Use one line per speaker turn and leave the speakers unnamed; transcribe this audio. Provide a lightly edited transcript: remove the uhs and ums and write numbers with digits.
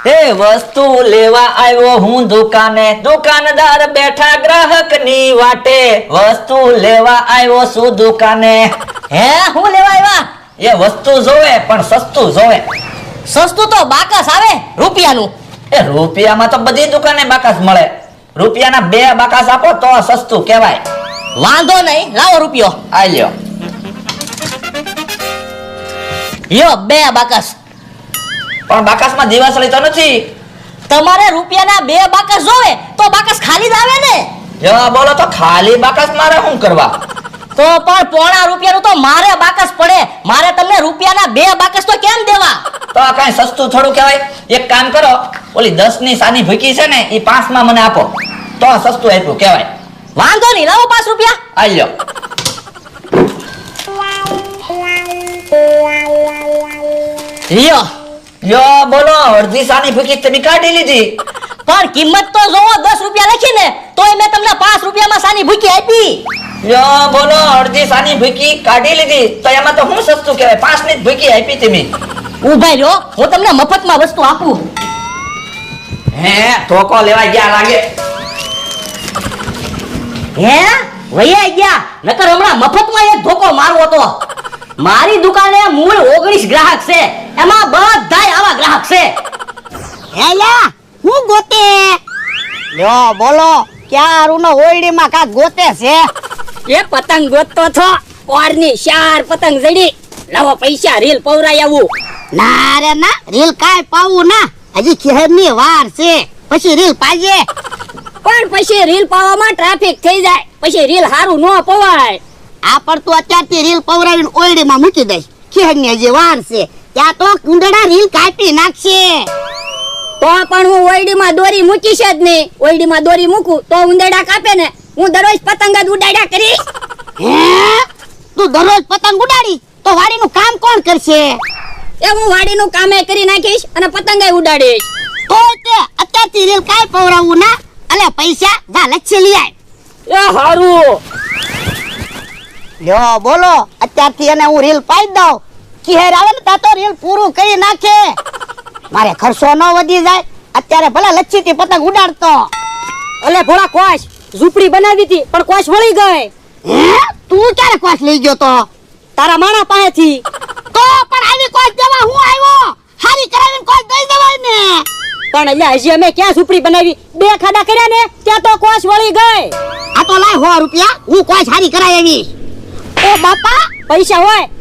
એ વસ્તુ લેવા આવ્યો હું દુકાને, દુકાનદાર બેઠા ગ્રાહકની વાટે, વસ્તુ લેવા આવ્યો છું દુકાને.
હે હું લેવા આવ્યા?
એ વસ્તુ જોવે પણ સસ્તું જોવે.
સસ્તું તો બાકસ આવે રૂપિયાનું.
એ રૂપિયામાં તો બધી દુકાને બાકસ મળે. રૂપિયાના 2 બાકસ આપો તો સસ્તું કહેવાય.
વાંધો નહીં, લાવો રૂપિયો.
આ લ્યો.
યો 2 બાકસ.
પણ બાકસમાં દીવાસળી તો નથી.
તમારે રૂપિયાના 2 બાકસ જોવે તો બાકસ ખાલી જ આવે ને.
જો બોલો તો ખાલી બાકસ મારે શું કરવા?
તો પણ પોણા રૂપિયાનું તો મારે બાકસ પડે. મારે તમને રૂપિયાના 2 બાકસ તો કેમ દેવા?
તો આ કઈ સસ્તું થોડું કહેવાય? એક કામ કરો, ઓલી 10 ની સાની ભૂકી છે ને એ 5 માં મને આપો તો સસ્તું આપ્યું કહેવાય.
વાંધો નહીં, લાવો 5 રૂપિયા.
આ લ્યો.
લ્યો.
લ્યો બોલો, અડધી સાની ભૂકી તમે કાઢી લીધી.
પણ કિંમત તો જોવો, 10 રૂપિયા લખી ને તોય મેં તમને 5 રૂપિયામાં સાની ભૂકી આપી.
લ્યો બોલો, અડધી સાની ભૂકી કાઢી લીધી તો એમાં તો હું સસ્તું કહેવાય? 5 ની જ ભૂકી આપી તમે.
ઉભા રહ્યો, હું તમને મફતમાં વસ્તુ આપું.
હે ધોકો લેવા ગયા લાગે.
હે વૈયા ગયા, નકર હમણાં મફતમાં એક ધોકો મારવો તો. મારી દુકાને મૂળ 19 ગ્રાહક છે, એમાં બધાય આવા ગ્રાહક છે.
હેલા હું ગોતે લ્યો બોલો ક્યારુનો ઓયડીમાં કાક ગોતે છે?
એ પતંગ ગોતતો છો? ઓરની 4 પતંગ જડી, લાવો પૈસા રીલ પવરાઈ આવું.
ના રે ના, રીલ કાય પાવું ના, હજી ખેરની વાર છે, પછી રીલ પાજે.
પણ પછી રીલ પાવામાં ટ્રાફિક થઈ જાય, પછી રીલ હારું ન પવાય.
આ પર તું અત્યારથી રીલ પવરાવીને ઓયડીમાં મૂકી દઈશ. ખેરની હજી વાર છે, ત્યાં તો કુંડડા રીલ કાપી નાખશે.
તો પણ હું ઓયડીમાં દોરી મૂકીશ જ નહીં. ઓયડીમાં દોરી મૂકું તો ઉંદેડા કાપે ને. હું દરરોજ પતંગ જ ઉડાડ્યા કરીશ.
હે તું દરરોજ પતંગ ઉડાડી તો વાડીનું કામ કોણ કરશે?
એ હું વાડીનું કામે કરી નાખીશ અને પતંગે ઉડાડીશ.
તો તે અત્યારથી રીલ કાય પવરાવું ના, અલે પૈસા જા લચ્છી લઈ આય.
એ હારું.
લ્યો બોલો, અત્યારથી એને હું રીલ પાઈ દઉં, કિહેર આવે ને તા તો રીલ પૂરું કરી નાખે. મારે ખર્ચો ન વધી જાય. અત્યારે ભલે લચ્છીથી પતંગ ઉડાડતો.
અલે ભોળા કોશ, ઝૂંપડી બનાવી હતી પણ કોશ વળી ગઈ.
હે તું ક્યારે કોશ લઈ ગયો તો?
તારા માણા પાસેથી.
તો પણ આવી કોશ દેવા હું આવ્યો? હારી કરાવીને કોશ દઈ દેવાય ને.
પણ એટલે હજી અમે ક્યાં ઝૂંપડી બનાવી? 2 ખાડા કર્યા ને ત્યાં તો કોશ વળી ગઈ.
આ તો લાય 100 રૂપિયા, હું કોશ હારી કરાવી આવીશ.
ઓ બાપા, પૈસા હોય